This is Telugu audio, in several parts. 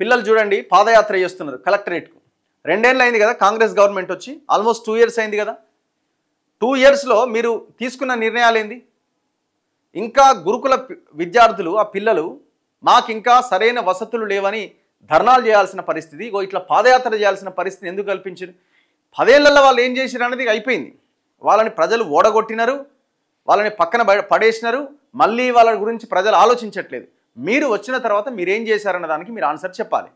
పిల్లలు చూడండి పాదయాత్ర చేస్తున్నారు కలెక్టరేట్కు. 2 ఏళ్ళు అయింది కదా కాంగ్రెస్ గవర్నమెంట్ వచ్చి, ఆల్మోస్ట్ 2 ఇయర్స్ అయింది కదా. 2 ఇయర్స్లో మీరు తీసుకున్న నిర్ణయాలు ఏంది? ఇంకా గురుకుల విద్యార్థులు ఆ పిల్లలు మాకు ఇంకా సరైన వసతులు లేవని ధర్నాలు చేయాల్సిన పరిస్థితి, ఇట్లా పాదయాత్ర చేయాల్సిన పరిస్థితి ఎందుకు కల్పించారు? 10 ఏళ్లలో వాళ్ళు ఏం చేశారు అనేది అయిపోయింది. వాళ్ళని ప్రజలు ఓడగొట్టినారు, వాళ్ళని పక్కన పడేసినారు. మళ్ళీ వాళ్ళ గురించి ప్రజలు ఆలోచించట్లేదు. మీరు వచ్చిన తర్వాత మీరేం చేశారన్న దానికి మీరు ఆన్సర్ చెప్పాలి.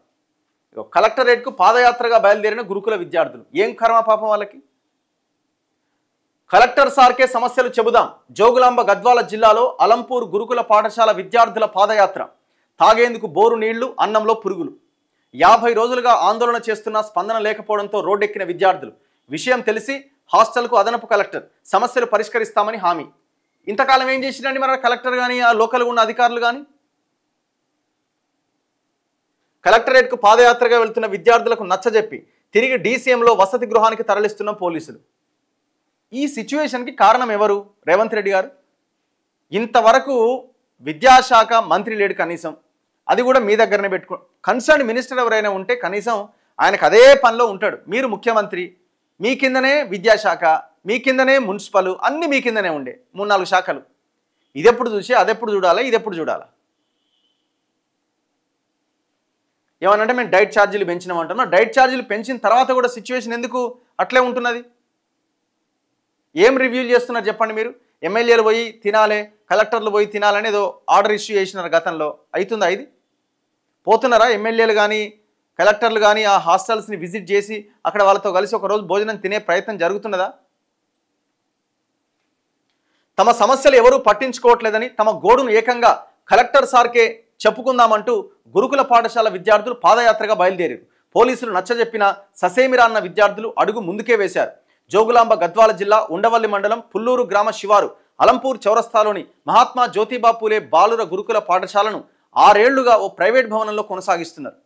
కలెక్టరేట్కు పాదయాత్రగా బయలుదేరిన గురుకుల విద్యార్థులు ఏం కర్మ పాపం వాళ్ళకి. కలెక్టర్ సార్కే సమస్యలు చెబుదాం. జోగులాంబ గద్వాల జిల్లాలో అలంపూర్ గురుకుల పాఠశాల విద్యార్థుల పాదయాత్ర. తాగేందుకు బోరు నీళ్లు, అన్నంలో పురుగులు. 50 రోజులుగా ఆందోళన చేస్తున్నా స్పందన లేకపోవడంతో రోడ్డెక్కిన విద్యార్థులు. విషయం తెలిసి హాస్టల్కు అదనపు కలెక్టర్ సమస్యలు పరిష్కరిస్తామని హామీ. ఇంతకాలం ఏం చేసిరండి మన కలెక్టర్ కానీ ఆ లోకల్గా ఉన్న అధికారులు కానీ? కలెక్టరేట్కు పాదయాత్రగా వెళ్తున్న విద్యార్థులకు నచ్చజెప్పి తిరిగి డీసీఎంలో వసతి గృహానికి తరలిస్తున్న పోలీసులు. ఈ సిచ్యువేషన్కి కారణం ఎవరు? రేవంత్ రెడ్డి గారు. ఇంతవరకు విద్యాశాఖ మంత్రి లేడు కనీసం, అది కూడా మీ దగ్గరనే పెట్టుకో. కన్సర్న్ మినిస్టర్ ఎవరైనా ఉంటే కనీసం ఆయనకు అదే పనిలో ఉంటాడు. మీరు ముఖ్యమంత్రి, మీ కిందనే విద్యాశాఖ, మీ కిందనే మున్సిపల్, అన్నీ మీ కిందనే ఉండే 3-4 శాఖలు. ఇదెప్పుడు చూసి అదెప్పుడు చూడాలా, ఇదెప్పుడు చూడాలా? ఏమనంటే మేము డైట్ ఛార్జీలు పెంచినామంటున్నా. డైట్ ఛార్జీలు పెంచిన తర్వాత కూడా సిచ్యువేషన్ ఎందుకు అట్లే ఉంటున్నది? ఏం రివ్యూలు చేస్తున్నారు చెప్పండి మీరు? ఎమ్మెల్యేలు పోయి తినాలే, కలెక్టర్లు పోయి తినాలని ఏదో ఆర్డర్ ఇష్యూ చేసినారు గతంలో. అవుతుందా ఇది? పోతున్నారా ఎమ్మెల్యేలు కానీ కలెక్టర్లు కానీ ఆ హాస్టల్స్ని విజిట్ చేసి అక్కడ వాళ్ళతో కలిసి ఒకరోజు భోజనం తినే ప్రయత్నం జరుగుతున్నదా? తమ సమస్యలు ఎవరూ పట్టించుకోవట్లేదని తమ గోడును ఏకంగా కలెక్టర్ సార్కే చెప్పుకుందామంటూ గురుకుల పాఠశాల విద్యార్థులు పాదయాత్రగా బయలుదేరారు. పోలీసులు నచ్చజెప్పిన ససేమిరా అన్న విద్యార్థులు అడుగు ముందుకే వేశారు. జోగులాంబ గద్వాల జిల్లా ఉండవల్లి మండలం పుల్లూరు గ్రామ శివారు అలంపూర్ చౌరస్తాలోని మహాత్మా జ్యోతిబా పూలే బాలుర గురుకుల పాఠశాలను 6 ఏళ్లుగా ఓ ప్రైవేట్ భవనంలో కొనసాగిస్తున్నారు.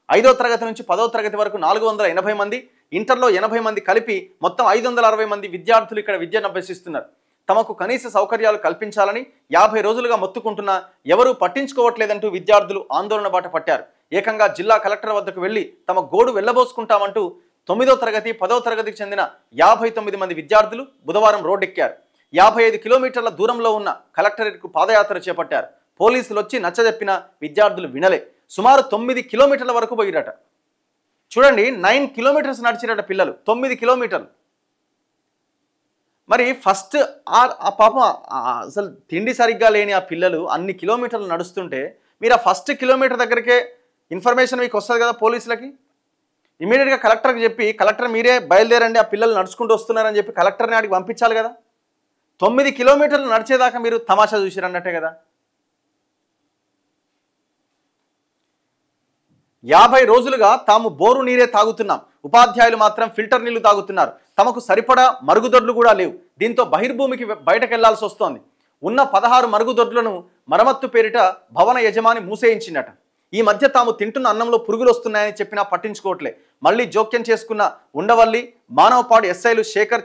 5వ తరగతి నుంచి 10వ తరగతి వరకు 480 మంది, ఇంటర్లో 80 మంది కలిపి మొత్తం 560 మంది విద్యార్థులు ఇక్కడ విద్యను అభ్యసిస్తున్నారు. తమకు కనీస సౌకర్యాలు కల్పించాలని 50 రోజులుగా మొత్తుకుంటున్నా ఎవరూ పట్టించుకోవట్లేదంటూ విద్యార్థులు ఆందోళన బాట పట్టారు. ఏకంగా జిల్లా కలెక్టర్ వద్దకు వెళ్లి తమ గోడు వెళ్లబోసుకుంటామంటూ 9వ తరగతి 10వ తరగతికి చెందిన 59 మంది విద్యార్థులు బుధవారం రోడ్డెక్కారు. 55 కిలోమీటర్ల దూరంలో ఉన్న కలెక్టరేట్కు పాదయాత్ర చేపట్టారు. పోలీసులు వచ్చి నచ్చజెప్పిన విద్యార్థులు వినలే. సుమారు 9 కిలోమీటర్ల వరకు పోయిరట. చూడండి, 9 కిలోమీటర్స్ నడిచిరట పిల్లలు, 9 కిలోమీటర్లు. మరి ఫస్ట్ ఆ పాపం అసలు తిండి సరిగ్గా లేని ఆ పిల్లలు అన్ని కిలోమీటర్లు నడుస్తుంటే మీరు ఆ ఫస్ట్ కిలోమీటర్ దగ్గరికే ఇన్ఫర్మేషన్ మీకు వస్తుంది కదా పోలీసులకి. ఇమీడియట్గా కలెక్టర్కి చెప్పి, కలెక్టర్ మీరే బయలుదేరండి ఆ పిల్లలు నడుచుకుంటూ వస్తున్నారని చెప్పి కలెక్టర్ని ఆడికి పంపించాలి కదా. 9 కిలోమీటర్లు నడిచేదాకా మీరు తమాషా చూసిరన్నట్టే కదా. 50 రోజులుగా తాము బోరు నీరే తాగుతున్నాం, ఉపాధ్యాయులు మాత్రం ఫిల్టర్ నీళ్లు తాగుతున్నారు. తమకు సరిపడా మరుగుదొడ్లు కూడా లేవు. దీంతో బహిర్భూమికి బయటకు వెళ్లాల్సి వస్తోంది. ఉన్న 16 మరుగుదొడ్లను మరమ్మత్తు పేరిట భవన యజమాని మూసేయించినట. ఈ మధ్య తాము తింటున్న అన్నంలో పురుగులు వస్తున్నాయని చెప్పినా పట్టించుకోవట్లే. మళ్ళీ జోక్యం చేసుకున్న ఉండవల్లి, మానవపాడు ఎస్ఐలు శేఖర్,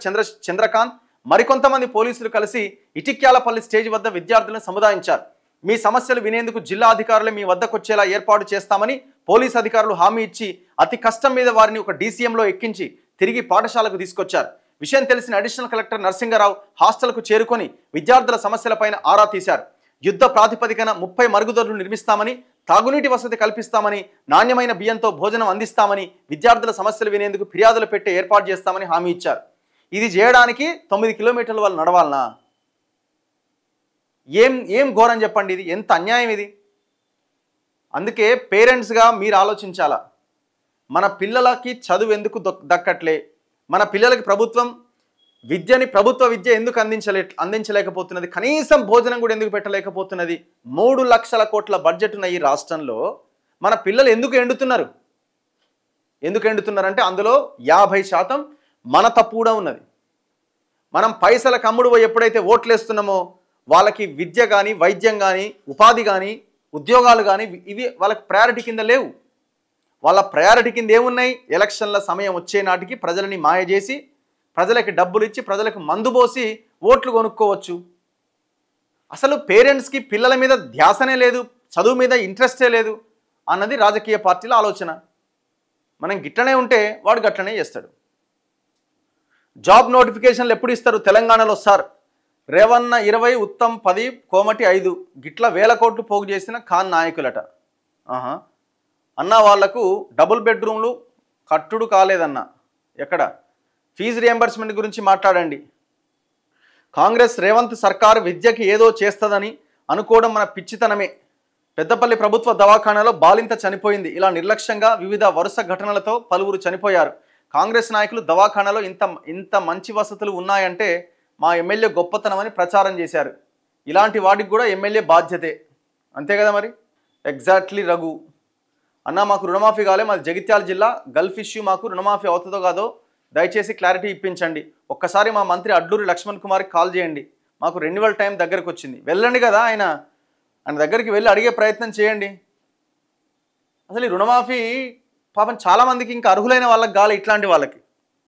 చంద్రకాంత్, మరికొంతమంది పోలీసులు కలిసి ఇటిక్యాలపల్లి స్టేజ్ వద్ద విద్యార్థులను సముదాయించారు. మీ సమస్యలు వినేందుకు జిల్లా అధికారులే మీ వద్దకొచ్చేలా ఏర్పాటు చేస్తామని పోలీసు అధికారులు హామీ ఇచ్చి అతి కష్టం మీద వారిని ఒక డీసీఎంలో ఎక్కించి తిరిగి పాఠశాలకు తీసుకొచ్చారు. విషయం తెలిసిన అడిషనల్ కలెక్టర్ నరసింగరావు హాస్టల్కు చేరుకొని విద్యార్థుల సమస్యలపైన ఆరా తీశారు. యుద్ధ ప్రాతిపదికన 30 మరుగుదొడ్లు నిర్మిస్తామని, తాగునీటి వసతి కల్పిస్తామని, నాణ్యమైన బియ్యంతో భోజనం అందిస్తామని, విద్యార్థుల సమస్యలు వినేందుకు ఫిర్యాదులు పెట్టే ఏర్పాటు చేస్తామని హామీ ఇచ్చారు. ఇది చేయడానికి 9 కిలోమీటర్ల వాళ్ళు నడవాలనా? ఏం ఘోరం చెప్పండి, ఇది ఎంత అన్యాయం ఇది. అందుకే పేరెంట్స్గా మీరు ఆలోచించాలా. మన పిల్లలకి చదువు ఎందుకు దక్కట్లే, మన పిల్లలకి ప్రభుత్వం ప్రభుత్వ విద్య ఎందుకు అందించలేకపోతున్నది, కనీసం భోజనం కూడా ఎందుకు పెట్టలేకపోతున్నది. 3 లక్షల కోట్ల బడ్జెట్ ఉన్న ఈ రాష్ట్రంలో మన పిల్లలు ఎందుకు ఎండుతున్నారంటే అందులో 50% మన తప్పు కూడా ఉన్నది. మనం పైసల కమ్ముడు పోయి ఎప్పుడైతే ఓట్లేస్తున్నామో వాళ్ళకి విద్య కానీ, వైద్యం కానీ, ఉపాధి కానీ, ఉద్యోగాలు కానీ ఇవి వాళ్ళకి ప్రయారిటీ కింద లేవు. వాళ్ళ ప్రయారిటీ కింద ఏమున్నాయి? ఎలక్షన్ల సమయం వచ్చే నాటికి ప్రజలని మాయ చేసి, ప్రజలకి డబ్బులు ఇచ్చి, ప్రజలకు మందు పోసి ఓట్లు కొనుక్కోవచ్చు. అసలు పేరెంట్స్కి పిల్లల మీద ధ్యాసనే లేదు, చదువు మీద ఇంట్రెస్టే లేదు. అన్నది రాజకీయ పార్టీల ఆలోచన. మనం గిట్లనే ఉంటే వాడు గట్లనే చేస్తాడు. జాబ్ నోటిఫికేషన్లు ఎప్పుడు ఇస్తారు తెలంగాణలో సార్? రేవన్న 20, ఉత్తమ్ 10, కోమటి 5 గిట్ల వేల కోట్లు పోగు చేసిన ఖాన్ నాయకులట. అన్న వాళ్లకు డబుల్ బెడ్రూమ్లు కట్టుడు కాలేదన్న. ఎక్కడ? ఫీజు రియంబర్స్మెంట్ గురించి మాట్లాడండి. కాంగ్రెస్ రేవంత్ సర్కారు విద్యకి ఏదో చేస్తుందని అనుకోవడం మన పిచ్చితనమే. పెద్దపల్లి ప్రభుత్వ దవాఖానాలో బాలింత చనిపోయింది. ఇలా నిర్లక్ష్యంగా వివిధ వరుస ఘటనలతో పలువురు చనిపోయారు. కాంగ్రెస్ నాయకులు దవాఖానాలో ఇంత మంచి వసతులు ఉన్నాయంటే మా ఎమ్మెల్యే గొప్పతనమని ప్రచారం చేశారు. ఇలాంటి వాటికి కూడా ఎమ్మెల్యే బాధ్యతే, అంతే కదా మరి. ఎగ్జాక్ట్లీ రఘు అన్న, మాకు రుణమాఫీ కాలే, మాది జగిత్యాల జిల్లా. గల్ఫ్ ఇష్యూ మాకు రుణమాఫీ అవుతుందో కాదో దయచేసి క్లారిటీ ఇప్పించండి. ఒక్కసారి మా మంత్రి అడ్లూరి లక్ష్మణ్ కుమార్కి కాల్ చేయండి. మాకు రెన్యువల్ టైం దగ్గరకు వచ్చింది. వెళ్ళండి కదా ఆయన దగ్గరికి వెళ్ళి అడిగే ప్రయత్నం చేయండి. అసలు ఈ రుణమాఫీ పాపం చాలామందికి ఇంకా అర్హులైన వాళ్ళకి కాలే, ఇట్లాంటి వాళ్ళకి.